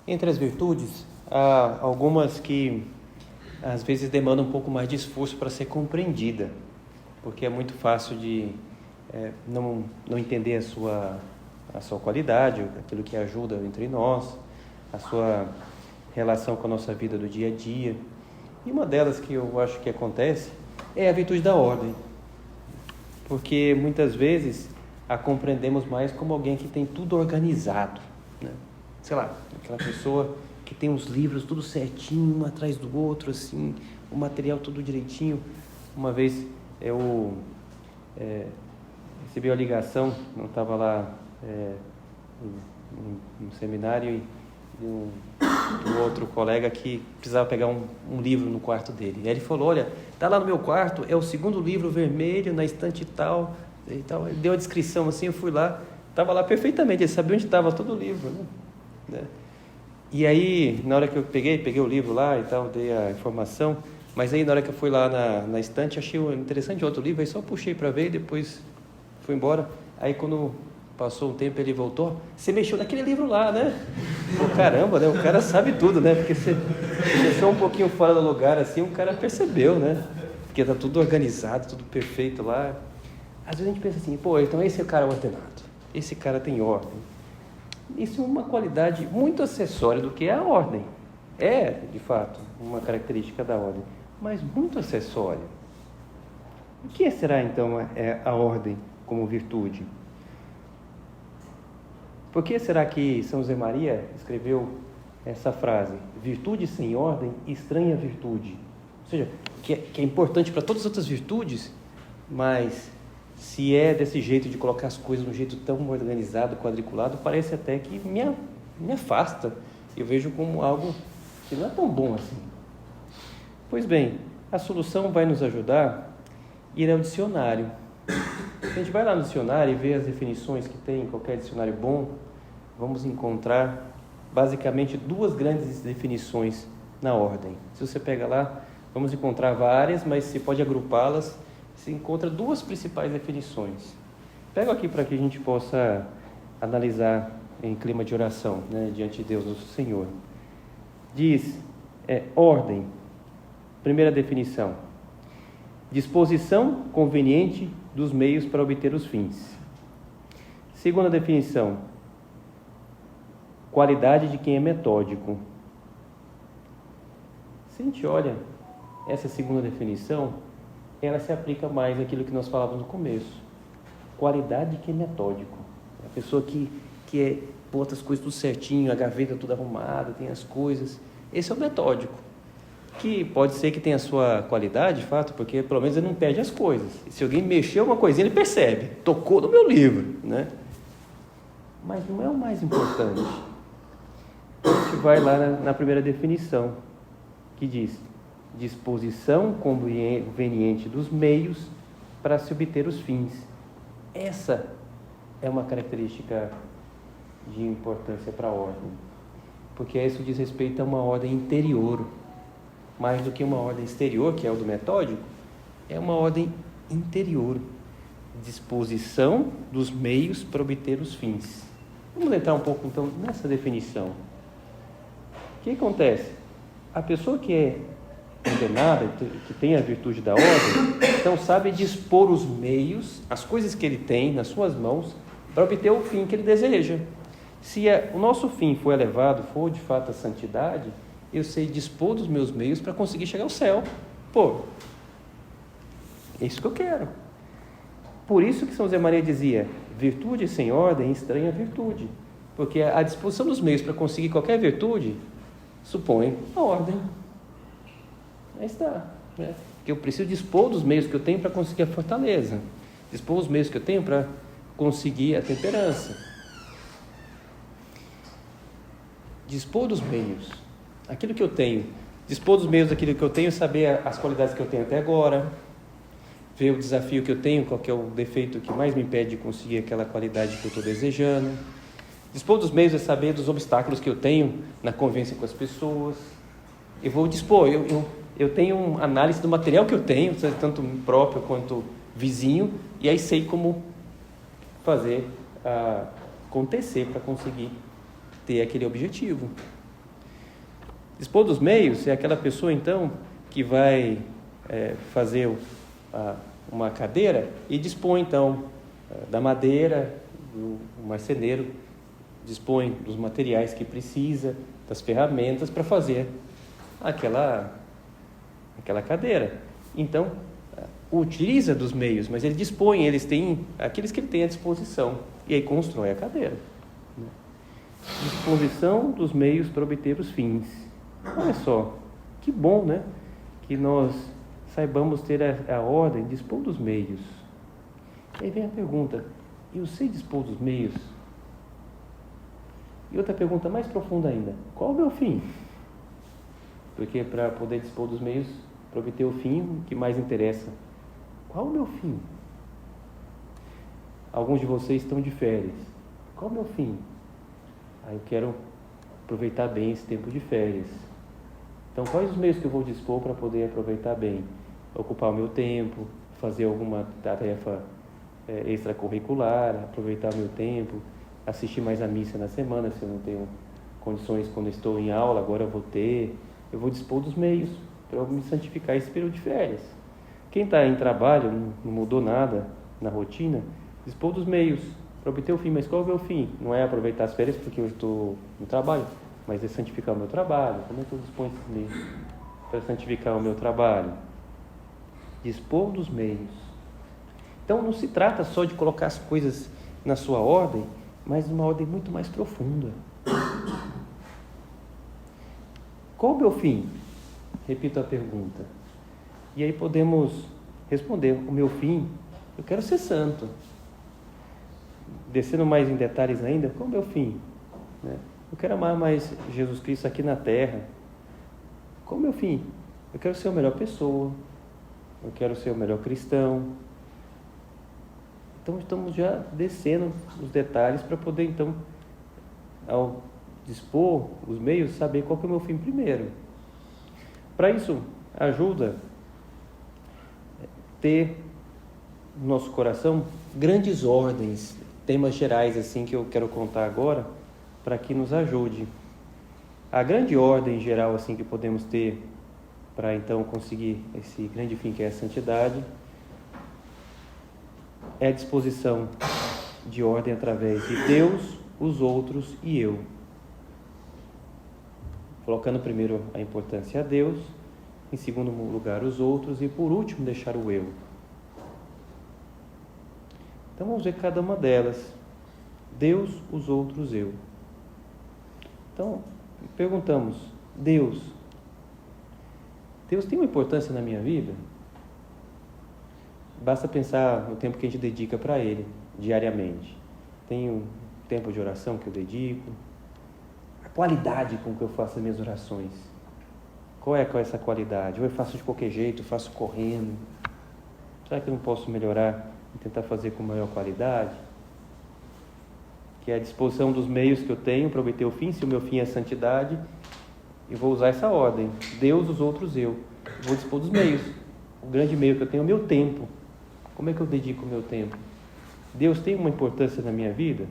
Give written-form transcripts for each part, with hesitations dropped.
Entre as virtudes, há algumas que às vezes demandam um pouco mais de esforço para ser compreendida, porque é muito fácil de não entender a sua qualidade, aquilo que ajuda entre nós, a sua relação com a nossa vida do dia a dia. E uma delas que eu acho que acontece é a virtude da ordem, porque muitas vezes a compreendemos mais como alguém que tem tudo organizado, né? Sei lá, aquela pessoa que tem os livros tudo certinho, um atrás do outro, assim, o material tudo direitinho. Uma vez eu recebi uma ligação, não estava lá no seminário, e um outro colega que precisava pegar um livro no quarto dele. E aí ele falou: olha, está lá no meu quarto, é o segundo livro vermelho, na estante e tal. Ele deu a descrição assim, eu fui lá, estava lá perfeitamente, ele sabia onde estava todo o livro, né? E aí, na hora que eu peguei o livro lá e tal, dei a informação, mas aí na hora que eu fui lá na estante, achei interessante outro livro, aí só puxei para ver e depois fui embora. Aí quando passou um tempo ele voltou: você mexeu naquele livro lá, né? Pô, caramba, né? O cara sabe tudo, né? Porque você deixou um pouquinho fora do lugar assim, o cara percebeu, né? Porque tá tudo organizado, tudo perfeito lá. Às vezes a gente pensa assim: pô, então esse é o cara ordenado, esse cara tem ordem. Isso é uma qualidade muito acessória do que é a ordem. É, de fato, uma característica da ordem, mas muito acessória. O que será então a ordem como virtude? Por que será que São José Maria escreveu essa frase: virtude sem ordem, estranha virtude? Ou seja, que é importante para todas as outras virtudes, mas se é desse jeito de colocar as coisas de um jeito tão organizado, quadriculado, parece até que me afasta. Eu vejo como algo que não é tão bom assim. Pois bem, a solução vai nos ajudar a ir ao dicionário. Se a gente vai lá no dicionário e vê as definições que tem em qualquer dicionário bom, vamos encontrar basicamente duas grandes definições na ordem. Se você pega lá, vamos encontrar várias, mas se pode agrupá-las. Se encontra duas principais definições. Pego aqui para que a gente possa analisar em clima de oração, né, diante de Deus, nosso Senhor. Diz, ordem, primeira definição: disposição conveniente dos meios para obter os fins. Segunda definição: qualidade de quem é metódico. Se a gente olha essa segunda definição, ela se aplica mais àquilo que nós falávamos no começo. Qualidade de quem é metódico. A pessoa que bota as coisas tudo certinho, a gaveta tudo arrumada, tem as coisas. Esse é o metódico. Que pode ser que tenha a sua qualidade, de fato, porque pelo menos ele não perde as coisas. E se alguém mexeu uma coisinha, ele percebe. Tocou no meu livro, né? Mas não é o mais importante. A gente vai lá na primeira definição, que diz: disposição conveniente dos meios para se obter os fins. Essa é uma característica de importância para a ordem, porque isso diz respeito a uma ordem interior, mais do que uma ordem exterior, que é o do metódico. É uma ordem interior, disposição dos meios para obter os fins. Vamos entrar um pouco então nessa definição. O que acontece? A pessoa que é ordenada, que tem a virtude da ordem, então sabe dispor os meios, as coisas que ele tem nas suas mãos, para obter o fim que ele deseja. Se o nosso fim for elevado, for de fato a santidade, eu sei dispor dos meus meios para conseguir chegar ao céu. Pô, é isso que eu quero. Por isso que São José Maria dizia: virtude sem ordem, estranha virtude. Porque a disposição dos meios para conseguir qualquer virtude supõe a ordem. Aí está, né? Que eu preciso dispor dos meios que eu tenho para conseguir a fortaleza, dispor os meios que eu tenho para conseguir a temperança. Dispor dos meios, aquilo que eu tenho, dispor dos meios daquilo que eu tenho, saber as qualidades que eu tenho até agora, ver o desafio que eu tenho, qual que é o defeito que mais me impede de conseguir aquela qualidade que eu estou desejando. Dispor dos meios é saber dos obstáculos que eu tenho na convivência com as pessoas. Eu vou dispor, eu tenho uma análise do material que eu tenho, tanto próprio quanto vizinho, e aí sei como fazer acontecer para conseguir ter aquele objetivo. Dispor dos meios é aquela pessoa, então, que vai fazer uma cadeira e dispõe, então, da madeira, o marceneiro dispõe dos materiais que precisa, das ferramentas para fazer aquela cadeira. Então, utiliza dos meios, mas ele dispõe, eles têm aqueles que ele tem à disposição, e aí constrói a cadeira. Disposição dos meios para obter os fins. Olha só, que bom, né? Que nós saibamos ter a ordem, dispor dos meios. Aí vem a pergunta, eu sei dispor dos meios? E outra pergunta mais profunda ainda, qual o meu fim? Porque para poder dispor dos meios, para obter o fim, o que mais interessa? Qual o meu fim? Alguns de vocês estão de férias. Qual o meu fim? Eu quero aproveitar bem esse tempo de férias. Então, quais os meios que eu vou dispor para poder aproveitar bem? Ocupar o meu tempo, fazer alguma tarefa extracurricular, aproveitar o meu tempo, assistir mais a missa na semana, se eu não tenho condições quando estou em aula, agora eu vou ter. Eu vou dispor dos meios para eu me santificar esse período de férias. Quem está em trabalho, não mudou nada na rotina, dispor dos meios para obter o fim. Mas qual é o meu fim? Não é aproveitar as férias porque eu estou no trabalho, mas é santificar o meu trabalho. Como é que eu disponho esses meios para santificar o meu trabalho? Dispor dos meios. Então não se trata só de colocar as coisas na sua ordem, mas numa ordem muito mais profunda. Qual o meu fim? Repito a pergunta. E aí podemos responder, o meu fim, eu quero ser santo. Descendo mais em detalhes ainda, qual o meu fim? Eu quero amar mais Jesus Cristo aqui na terra. Qual o meu fim? Eu quero ser a melhor pessoa. Eu quero ser o melhor cristão. Então estamos já descendo os detalhes para poder então, ao dispor os meios, saber qual que é o meu fim primeiro. Para isso, ajuda ter no nosso coração grandes ordens, temas gerais assim que eu quero contar agora, para que nos ajude. A grande ordem geral assim que podemos ter para então conseguir esse grande fim que é a santidade é a disposição de ordem através de Deus, os outros e eu. Colocando primeiro a importância a Deus, em segundo lugar os outros e por último deixar o eu. Então vamos ver cada uma delas. Deus, os outros, eu. Então perguntamos, Deus tem uma importância na minha vida? Basta pensar no tempo que a gente dedica para Ele, diariamente. Tem um tempo de oração que eu dedico, a qualidade com que eu faço as minhas orações. Qual é essa qualidade? Ou eu faço de qualquer jeito, eu faço correndo. Será que eu não posso melhorar e tentar fazer com maior qualidade? Que é a disposição dos meios que eu tenho para obter o fim. Se o meu fim é a santidade, eu vou usar essa ordem. Deus, os outros, eu. Vou dispor dos meios. O grande meio que eu tenho é o meu tempo. Como é que eu dedico o meu tempo? Deus tem uma importância na minha vida?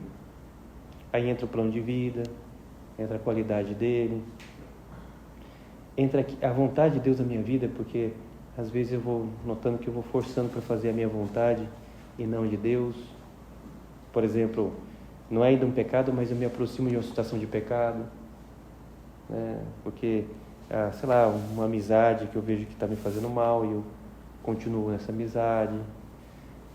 Aí entra o plano de vida, entra a qualidade dele, entra a vontade de Deus na minha vida, porque às vezes eu vou notando que eu vou forçando para fazer a minha vontade e não de Deus. Por exemplo, não é ainda um pecado, mas eu me aproximo de uma situação de pecado, porque, sei lá, uma amizade que eu vejo que está me fazendo mal e eu continuo nessa amizade.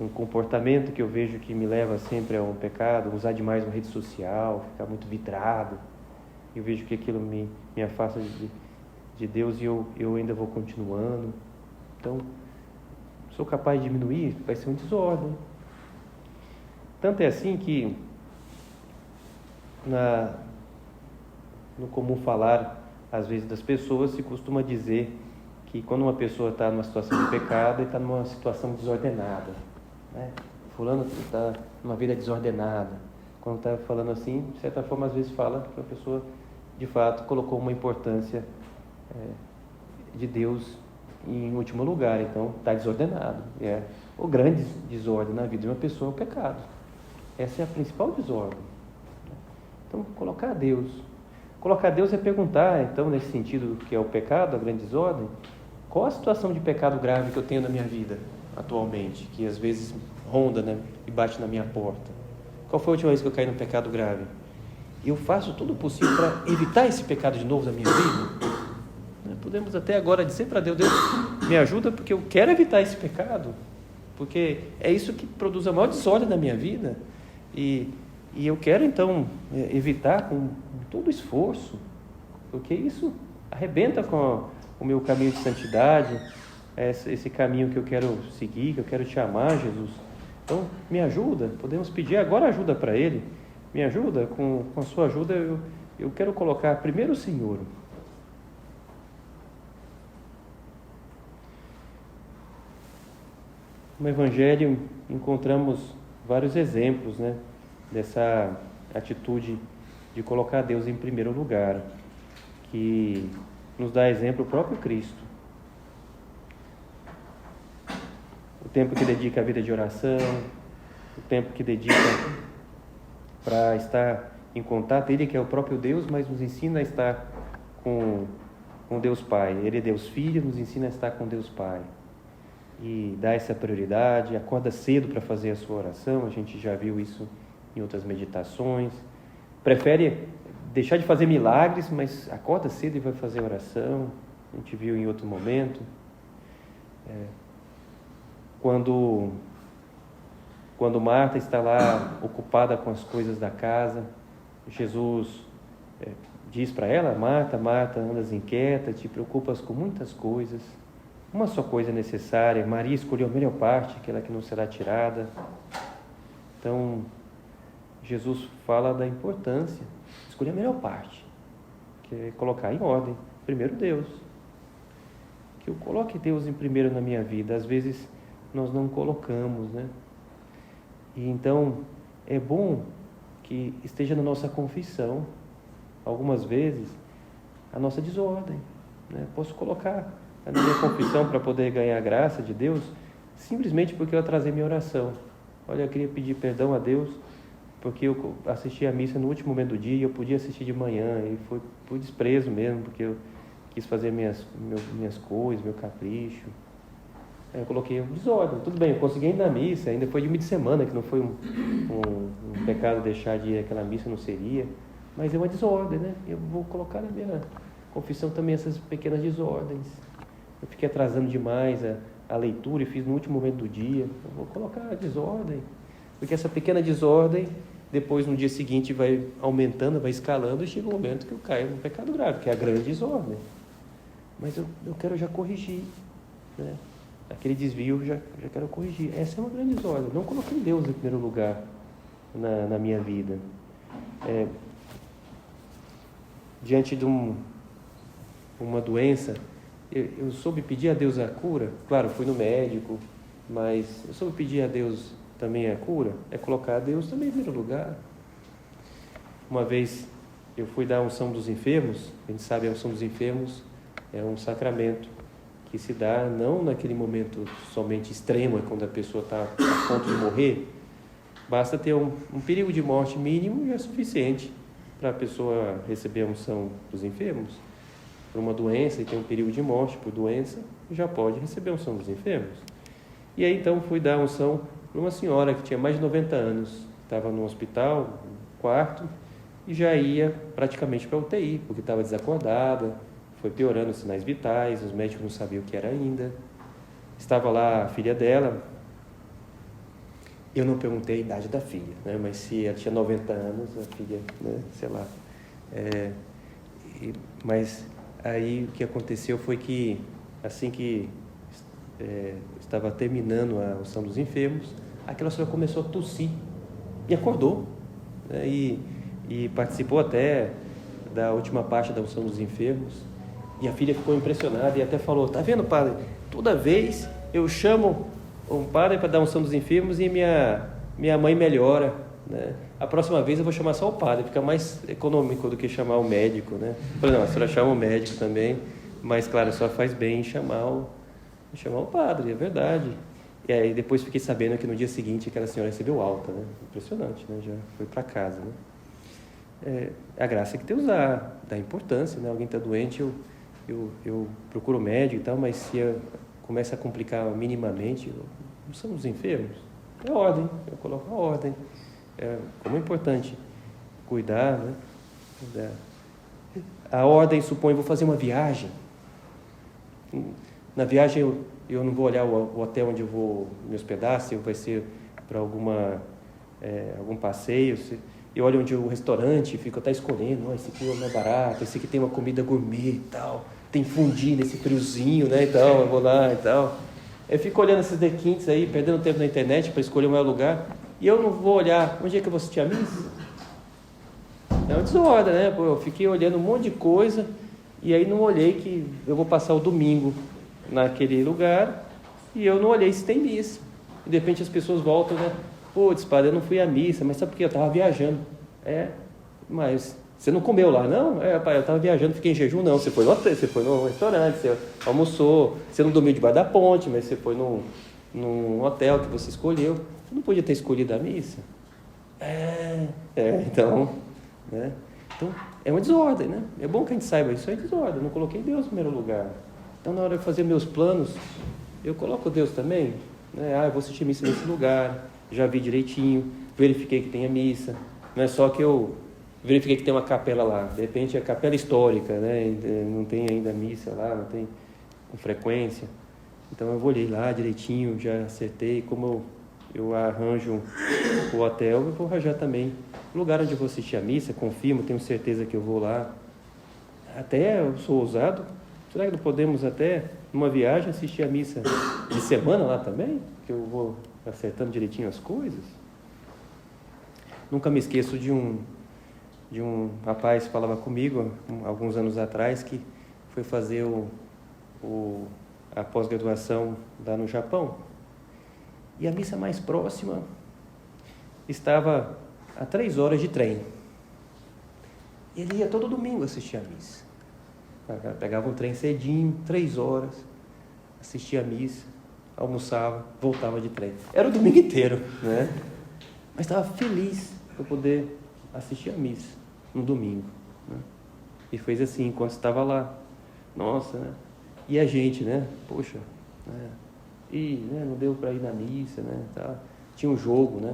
Um comportamento que eu vejo que me leva sempre a um pecado, usar demais uma rede social, ficar muito vidrado. Eu vejo que aquilo me afasta de Deus e eu ainda vou continuando. Então, sou capaz de diminuir, vai ser um desordem. Tanto é assim que no comum falar, às vezes, das pessoas, se costuma dizer que quando uma pessoa está numa situação de pecado, ele está numa situação desordenada. Fulano está numa vida desordenada. Quando está falando assim, de certa forma, às vezes fala que a pessoa, de fato, colocou uma importância de Deus em último lugar. Então, está desordenado. O grande desordem na vida de uma pessoa é o pecado. Essa é a principal desordem. Então, colocar Deus. Colocar Deus é perguntar, então, nesse sentido que é o pecado, a grande desordem, qual a situação de pecado grave que eu tenho na minha vida atualmente, que às vezes ronda, né, e bate na minha porta? Qual foi a última vez que eu caí num pecado grave? E eu faço tudo o possível para evitar esse pecado de novo da minha vida? Podemos até agora dizer para Deus, Deus, me ajuda porque eu quero evitar esse pecado, porque é isso que produz a maior desordem na minha vida, e eu quero então evitar com todo esforço, porque isso arrebenta com o meu caminho de santidade, esse caminho que eu quero seguir, que eu quero te amar, Jesus. Então, me ajuda, podemos pedir agora ajuda para Ele, me ajuda, com a sua ajuda eu quero colocar primeiro o Senhor. No Evangelho encontramos vários exemplos, né, dessa atitude de colocar Deus em primeiro lugar, que nos dá exemplo o próprio Cristo. O tempo que dedica à vida de oração, o tempo que dedica para estar em contato, Ele que é o próprio Deus, mas nos ensina a estar com Deus Pai. Ele é Deus Filho, nos ensina a estar com Deus Pai. E dá essa prioridade, acorda cedo para fazer a sua oração, a gente já viu isso em outras meditações. Prefere deixar de fazer milagres, mas acorda cedo e vai fazer a oração, a gente viu em outro momento. Quando Marta está lá ocupada com as coisas da casa, Jesus diz para ela, Marta, Marta, andas inquieta, te preocupas com muitas coisas. Uma só coisa é necessária, Maria escolheu a melhor parte, aquela que não será tirada. Então, Jesus fala da importância de escolher a melhor parte, que é colocar em ordem, primeiro Deus. Que eu coloque Deus em primeiro na minha vida, às vezes nós não colocamos, né? E então, é bom que esteja na nossa confissão, algumas vezes, a nossa desordem, né? Posso colocar a minha confissão para poder ganhar a graça de Deus, simplesmente porque eu atrasei minha oração. Olha, eu queria pedir perdão a Deus, porque eu assisti a missa no último momento do dia e eu podia assistir de manhã, e foi por desprezo mesmo, porque eu quis fazer minhas coisas, meu capricho. Aí eu coloquei desordem, tudo bem, eu consegui ir na missa, ainda foi de meio de semana, que não foi um pecado deixar de ir àquela missa, não seria, mas é uma desordem, né? Eu vou colocar na minha confissão também essas pequenas desordens. Eu fiquei atrasando demais a leitura e fiz no último momento do dia. Eu vou colocar a desordem, porque essa pequena desordem, depois no dia seguinte vai aumentando, vai escalando, e chega um momento que eu caio no pecado grave, que é a grande desordem. Mas eu quero já corrigir, né? Aquele desvio eu já quero corrigir. Essa é uma grande desordem. Não coloquei Deus em primeiro lugar na minha vida. Diante de uma doença, eu soube pedir a Deus a cura. Claro, fui no médico, mas eu soube pedir a Deus também a cura. É colocar a Deus também em primeiro lugar. Uma vez eu fui dar a unção dos enfermos. A gente sabe, a unção dos enfermos é um sacramento que se dá não naquele momento somente extremo, quando a pessoa está a ponto de morrer. Basta ter um perigo de morte mínimo e é suficiente para a pessoa receber a unção dos enfermos. Por uma doença e tem um perigo de morte por doença, já pode receber a unção dos enfermos. E aí então fui dar a unção para uma senhora que tinha mais de 90 anos, estava no hospital, no quarto, e já ia praticamente para a UTI, porque estava desacordada, foi piorando os sinais vitais, os médicos não sabiam o que era ainda. Estava lá a filha dela. Eu não perguntei a idade da filha, né? Mas se ela tinha 90 anos, a filha, né? Sei lá. Mas aí o que aconteceu foi que, assim que estava terminando a unção dos enfermos, aquela senhora começou a tossir e acordou, né? E participou até da última parte da unção dos enfermos. E a filha ficou impressionada e até falou, tá vendo, padre? Toda vez eu chamo um padre para dar unção dos enfermos e minha mãe melhora, né? A próxima vez eu vou chamar só o padre, fica mais econômico do que chamar o médico, né? Eu falei, não, a senhora chama o médico também, mas claro, a senhora faz bem em chamar o padre, é verdade. E aí depois fiquei sabendo que no dia seguinte aquela senhora recebeu alta, né? Impressionante, né? Já foi para casa, né? a graça que Deus dá importância, né? Alguém está doente, eu procuro o médico e tal, mas se começa a complicar minimamente, não somos enfermos. É ordem, eu coloco a ordem. Como é importante cuidar, né? A ordem supõe, vou fazer uma viagem. Na viagem eu não vou olhar o hotel onde eu vou me hospedar, se vai ser para algum passeio, eu olho onde o restaurante, fico até escolhendo, esse aqui é mais barato, esse aqui tem uma comida gourmet e tal, tem fundi nesse friozinho, né, e tal, eu vou lá e tal. Eu fico olhando esses requintes aí, perdendo tempo na internet para escolher o melhor lugar, e eu não vou olhar onde é que eu vou assistir a missa. É uma desordem, né? Eu fiquei olhando um monte de coisa, e aí não olhei que eu vou passar o domingo naquele lugar, e eu não olhei se tem missa. E de repente as pessoas voltam, né? Putz, padre, eu não fui à missa, mas sabe por quê? Eu estava viajando. Mas você não comeu lá, não? Pai, eu estava viajando, fiquei em jejum, não. Você foi no restaurante, você almoçou, você não dormiu debaixo da ponte, mas você foi num hotel que você escolheu. Você não podia ter escolhido a missa? Então, né? Então, é uma desordem, né? É bom que a gente saiba, isso é desordem, eu não coloquei Deus em primeiro lugar. Então, na hora de fazer meus planos, eu coloco Deus também, né? Eu vou assistir missa nesse lugar, já vi direitinho, verifiquei que tem a missa, não é só que eu verifiquei que tem uma capela lá, de repente é capela histórica, né? Não tem ainda missa lá, não tem com frequência, então eu olhei lá direitinho, já acertei, como eu arranjo o hotel, eu vou arranjar também o lugar onde eu vou assistir a missa, confirmo, tenho certeza que eu vou lá, até eu sou ousado, será que não podemos até, numa viagem, assistir a missa de semana lá também, que eu vou acertando direitinho as coisas? Nunca me esqueço de um rapaz que falava comigo alguns anos atrás, que foi fazer a pós-graduação lá no Japão, e a missa mais próxima estava a 3 horas de trem. Ele ia todo domingo assistir a missa, pegava um trem cedinho, 3 horas, assistia a missa, almoçava, voltava de trem. Era o domingo inteiro, né? Mas estava feliz por poder assistir a missa no domingo, né? E fez assim enquanto estava lá. Nossa, né? E a gente, né? Poxa, né? E né, não deu para ir na missa, né? Tá. Tinha um jogo, né?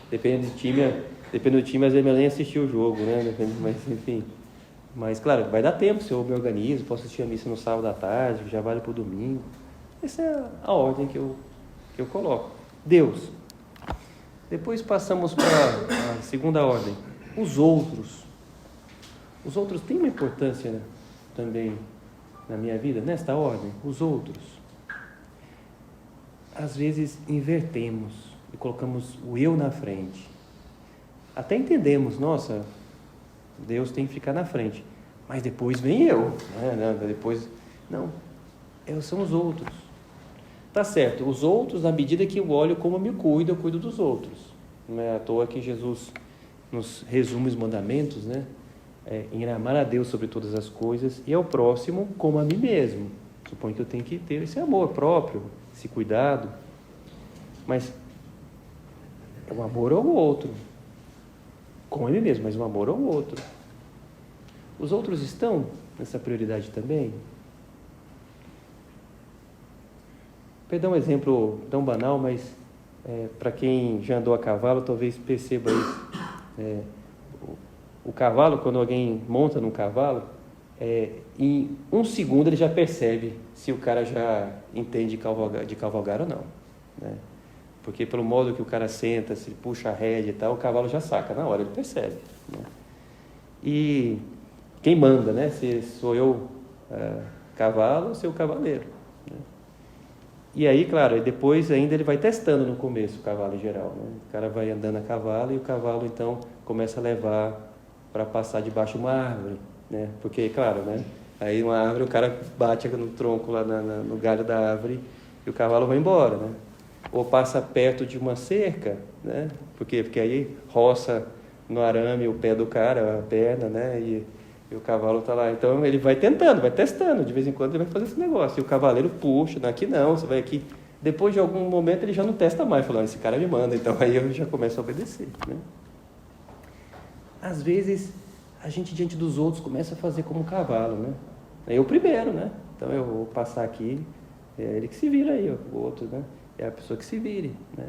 Dependendo do time, às vezes eu nem assisti o jogo, né? Mas enfim. Mas claro, vai dar tempo se eu me organizo, posso assistir a missa no sábado à tarde, já vale para o domingo. Essa é a ordem que eu coloco. Deus. Depois passamos para a segunda ordem. Os outros. Os outros têm uma importância, né, também na minha vida, nesta ordem. Os outros. Às vezes invertemos e colocamos o eu na frente. Até entendemos, nossa, Deus tem que ficar na frente. Mas depois vem eu. Né? Não, são os outros. Tá certo, os outros, na medida que eu olho como eu me cuido, eu cuido dos outros. Não é à toa que Jesus nos resume os mandamentos, né? Em amar a Deus sobre todas as coisas e ao próximo como a mim mesmo. Suponho que eu tenho que ter esse amor próprio, esse cuidado. Mas é um amor ao outro. Com ele mesmo, mas um amor ao outro. Os outros estão nessa prioridade também? Perdão, um exemplo tão banal, mas para quem já andou a cavalo, talvez perceba isso. O cavalo, quando alguém monta num cavalo, em 1 segundo ele já percebe se o cara já entende de cavalgar ou não, né? Porque pelo modo que o cara senta, se puxa a rédea e tal, o cavalo já saca na hora, ele percebe, né? E quem manda, né? Se sou eu cavalo ou se eu cavaleiro, né? E aí, claro, depois ainda ele vai testando no começo o cavalo em geral, né? O cara vai andando a cavalo e o cavalo então começa a levar para passar debaixo de uma árvore, né? Porque, claro, né? Aí uma árvore, o cara bate no tronco lá no galho da árvore e o cavalo vai embora, né? Ou passa perto de uma cerca, né? Por quê? Porque aí roça no arame o pé do cara, a perna, né? E o cavalo está lá. Então ele vai tentando, vai testando, de vez em quando ele vai fazer esse negócio. E o cavaleiro puxa, aqui não, você vai aqui. Depois de algum momento ele já não testa mais, falando, esse cara me manda, então aí eu já começo a obedecer, né? às vezes, a gente diante dos outros começa a fazer como um cavalo, né? Eu primeiro, né? Então eu vou passar aqui, é ele que se vira aí, o outro, né? É a pessoa que se vire, né?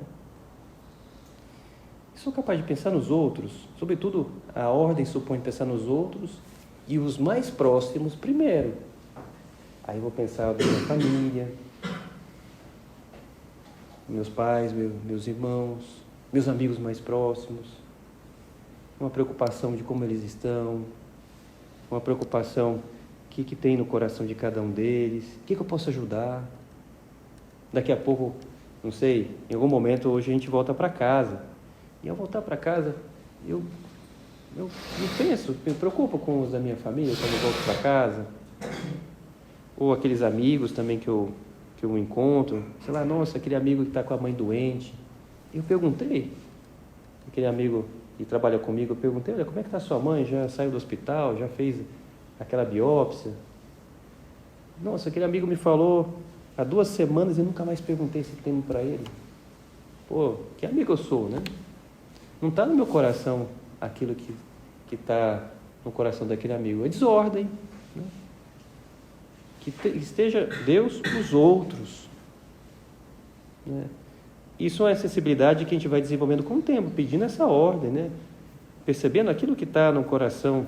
Sou capaz de pensar nos outros, sobretudo a ordem supõe pensar nos outros e os mais próximos primeiro. Aí eu vou pensar na minha família, meus pais, meus irmãos, meus amigos mais próximos, uma preocupação de como eles estão, uma preocupação o que tem no coração de cada um deles, o que eu posso ajudar. Daqui a pouco, não sei, em algum momento hoje a gente volta para casa. E ao voltar para casa, eu penso, me preocupo com os da minha família quando eu volto para casa. Ou aqueles amigos também que eu encontro. Sei lá, nossa, aquele amigo que está com a mãe doente. Eu perguntei, aquele amigo que trabalha comigo, eu perguntei, olha, como é que está sua mãe? Já saiu do hospital? Já fez aquela biópsia? Nossa, aquele amigo me falou há 2 semanas e nunca mais perguntei esse tema para ele. Pô, que amigo eu sou, né? Não está no meu coração aquilo que está no coração daquele amigo. É desordem, né? Que esteja Deus os outros, né? Isso é uma sensibilidade que a gente vai desenvolvendo com o tempo, pedindo essa ordem, né? Percebendo aquilo que está no coração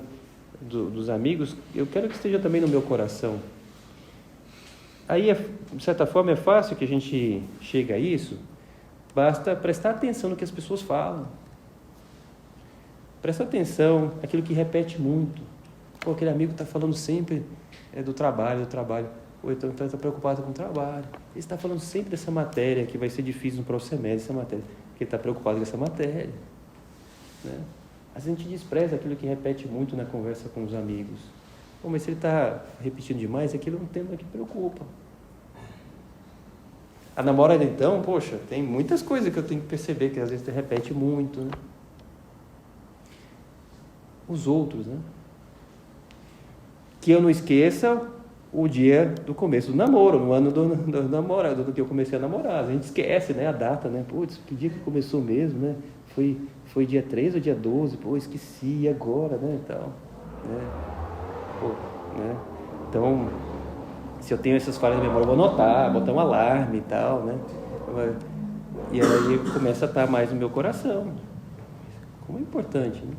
dos amigos, eu quero que esteja também no meu coração. Aí, de certa forma, é fácil que a gente chegue a isso, basta prestar atenção no que as pessoas falam. Presta atenção naquilo que repete muito. Pô, aquele amigo está falando sempre do trabalho. Ou então está preocupado com o trabalho. Ele está falando sempre dessa matéria que vai ser difícil no próximo semestre, essa matéria. Porque ele está preocupado com essa matéria, né? Às vezes a gente despreza aquilo que repete muito na conversa com os amigos. Pô, mas se ele está repetindo demais, aquilo é um tema que preocupa. A namorada, então, poxa, tem muitas coisas que eu tenho que perceber que às vezes repete muito, né? Os outros, né? Que eu não esqueça o dia do começo do namoro, no ano do namorado, do que eu comecei a namorar. A gente esquece, né, a data, né? Putz, que dia que começou mesmo, né? Foi dia 3 ou dia 12? Pô, esqueci, e agora, né? Então, né? Pô, né? Então, se eu tenho essas falhas de memória, eu vou anotar, botar um alarme e tal, né? E aí começa a estar mais no meu coração. Como é importante, né?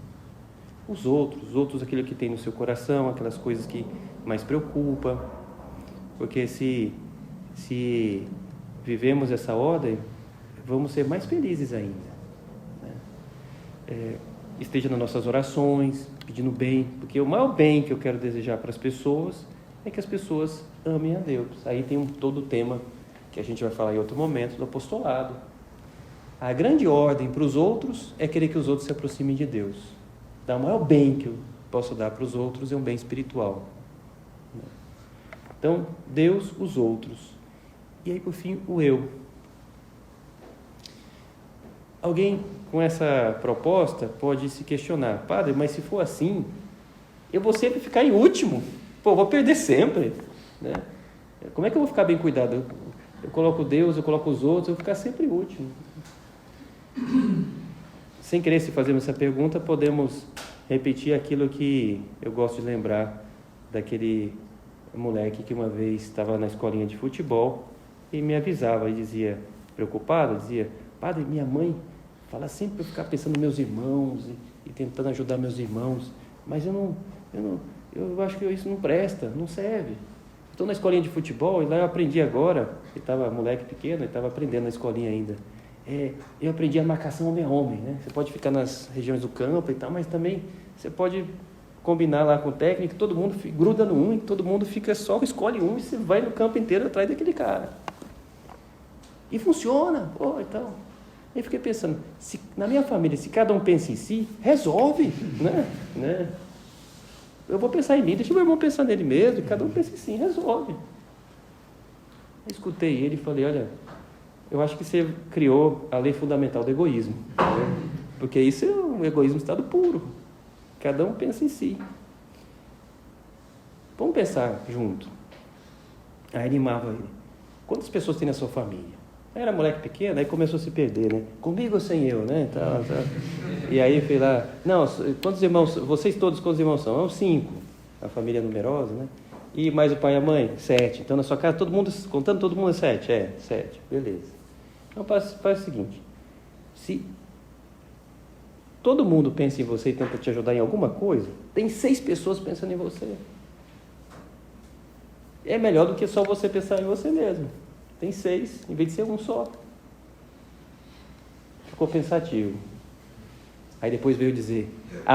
Os outros, aquilo que tem no seu coração, aquelas coisas que mais preocupam. Porque se vivemos essa ordem, vamos ser mais felizes ainda, né? Esteja nas nossas orações, pedindo bem, porque o maior bem que eu quero desejar para as pessoas é que as pessoas amem a Deus. Aí tem todo o tema que a gente vai falar em outro momento do apostolado. A grande ordem para os outros é querer que os outros se aproximem de Deus. Então, o maior bem que eu posso dar para os outros é um bem espiritual. Então, Deus, os outros. E aí, por fim, o eu. Alguém com essa proposta pode se questionar: padre, mas se for assim, eu vou sempre ficar em último. Pô, eu vou perder sempre, né? Como é que eu vou ficar bem cuidado? Eu coloco Deus, eu coloco os outros, eu vou ficar sempre último. Sem querer se fazer essa pergunta, podemos repetir aquilo que eu gosto de lembrar daquele moleque que uma vez estava na escolinha de futebol e me avisava e dizia, preocupado, dizia: padre, minha mãe fala sempre para eu ficar pensando nos meus irmãos e tentando ajudar meus irmãos, mas eu acho que isso não presta, não serve. Estou na escolinha de futebol e lá eu aprendi agora, ele estava moleque pequeno, ele estava aprendendo na escolinha ainda. Eu aprendi a marcação homem a homem, né? Você pode ficar nas regiões do campo e tal, mas também você pode combinar lá com o técnico, todo mundo gruda no um, e todo mundo escolhe um e você vai no campo inteiro atrás daquele cara. E funciona, pô, então. Aí fiquei pensando, na minha família, se cada um pensa em si, resolve, né? Eu vou pensar em mim, deixa o meu irmão pensar nele mesmo, e cada um pensa em si, resolve. Eu escutei ele e falei: olha, eu acho que você criou a lei fundamental do egoísmo, né? Porque isso é um egoísmo em estado puro. Cada um pensa em si. Vamos pensar junto. Aí animava ele: quantas pessoas tem na sua família? Era moleque pequeno, aí começou a se perder, né? Comigo ou sem eu, né? E aí fui lá, não, quantos irmãos, vocês todos quantos irmãos são? 5, a família numerosa, né? E mais o pai e a mãe? 7. Então na sua casa, todo mundo, contando todo mundo é 7? 7, beleza. Então faz o seguinte, se todo mundo pensa em você e tenta te ajudar em alguma coisa, tem 6 pessoas pensando em você. É melhor do que só você pensar em você mesmo. Tem 6, em vez de ser um só. Ficou pensativo. Aí depois veio dizer,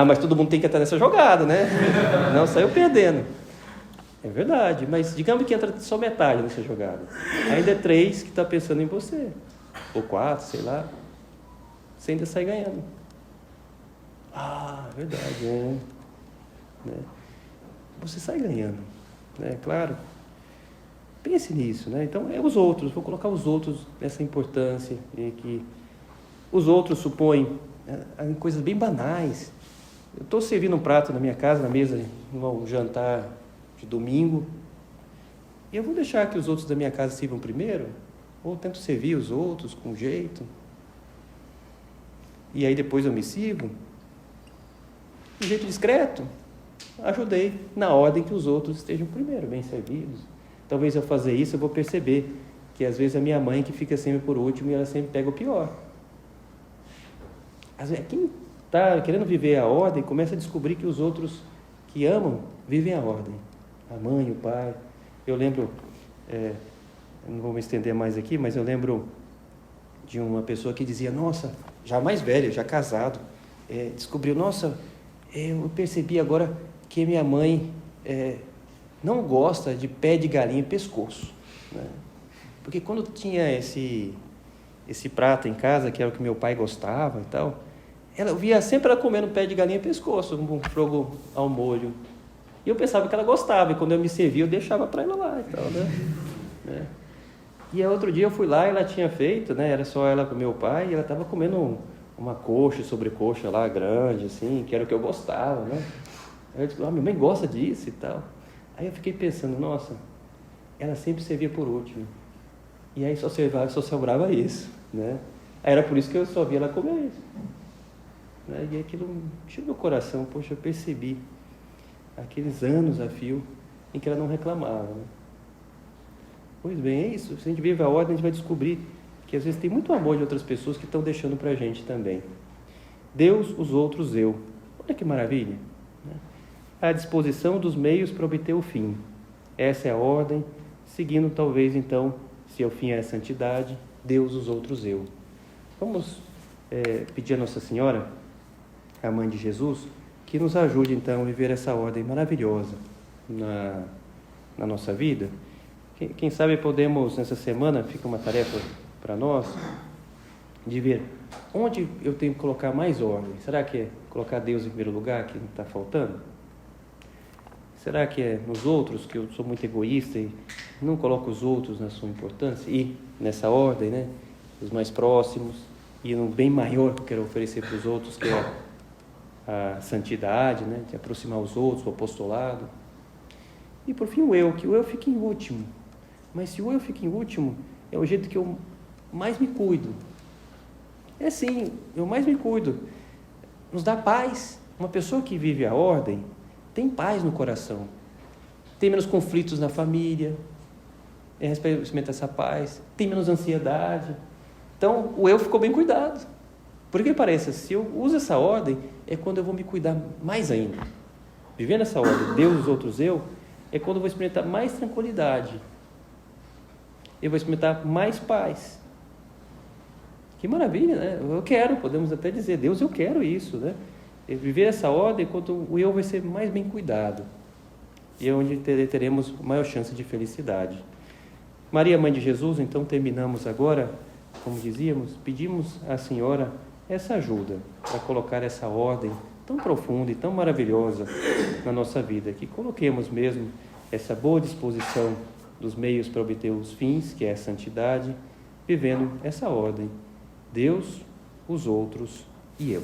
mas todo mundo tem que estar nessa jogada, né? Não, saiu perdendo. É verdade, mas digamos que entra só metade nessa jogada. Ainda é 3 que está pensando em você. Ou 4, sei lá. Você ainda sai ganhando. Verdade, né? Você sai ganhando, né? Claro. Pense nisso, né? Então, os outros, vou colocar os outros nessa importância, que os outros supõem em coisas bem banais. Eu estou servindo um prato na minha casa, na mesa, um jantar de domingo, e eu vou deixar que os outros da minha casa sirvam primeiro, ou tento servir os outros com jeito, e aí depois eu me sirvo, de jeito discreto, ajudei na ordem que os outros estejam primeiro, bem servidos. Talvez ao fazer isso eu vou perceber que às vezes a minha mãe que fica sempre por último e ela sempre pega o pior. Às vezes, quem está querendo viver a ordem começa a descobrir que os outros que amam vivem a ordem. A mãe, o pai. Eu lembro, não vou me estender mais aqui, mas eu lembro de uma pessoa que dizia, nossa, já mais velha, já casado, descobriu, nossa, eu percebi agora que minha mãe não gosta de pé de galinha e pescoço, né? Porque quando tinha esse prato em casa, que era o que meu pai gostava e tal, eu via sempre ela comendo pé de galinha e pescoço, um frango ao molho. E eu pensava que ela gostava, e quando eu me servia, eu deixava para ela lá e tal, né? E aí, outro dia eu fui lá e ela tinha feito, né? Era só ela com meu pai, e ela estava comendo uma coxa, sobrecoxa lá, grande, assim, que era o que eu gostava, né? Aí eu disse, minha mãe gosta disso e tal. Aí eu fiquei pensando, nossa, ela sempre servia por último. E aí só sobrava isso, né? Aí era por isso que eu só via ela comer isso, né? E aquilo encheu meu coração, poxa, eu percebi aqueles anos a fio em que ela não reclamava, né? Pois bem, é isso. Se a gente vive a ordem, a gente vai descobrir que às vezes tem muito amor de outras pessoas que estão deixando para a gente também. Deus, os outros, eu. Olha que maravilha, né? À disposição dos meios para obter o fim. Essa é a ordem, seguindo talvez então, se o fim é a santidade, Deus, os outros, eu. Vamos pedir a Nossa Senhora, a Mãe de Jesus, que nos ajude então a viver essa ordem maravilhosa na nossa vida. Quem sabe podemos, nessa semana, fica uma tarefa para nós, de ver onde eu tenho que colocar mais ordem. Será que é colocar Deus em primeiro lugar, que está faltando? Será que é nos outros, que eu sou muito egoísta e não coloco os outros na sua importância? E nessa ordem, né? Os mais próximos, e no bem maior que eu quero oferecer para os outros, que é a santidade, né? De aproximar os outros, o apostolado. E por fim que o eu fique em último. Mas se o eu fica em último, é o jeito que eu mais me cuido. É sim, eu mais me cuido. Nos dá paz. Uma pessoa que vive a ordem tem paz no coração. Tem menos conflitos na família. Experimenta essa paz. Tem menos ansiedade. Então, o eu ficou bem cuidado. Por que pareça, se eu uso essa ordem, é quando eu vou me cuidar mais ainda. Vivendo essa ordem, Deus, os outros, eu, é quando eu vou experimentar mais tranquilidade. Eu vou experimentar mais paz. Que maravilha, né? Eu quero, podemos até dizer, Deus, eu quero isso, né? Viver essa ordem enquanto o eu vai ser mais bem cuidado. E é onde teremos maior chance de felicidade. Maria, Mãe de Jesus, então terminamos agora, como dizíamos, pedimos à Senhora essa ajuda para colocar essa ordem tão profunda e tão maravilhosa na nossa vida, que coloquemos mesmo essa boa disposição dos meios para obter os fins, que é a santidade, vivendo essa ordem. Deus, os outros e eu.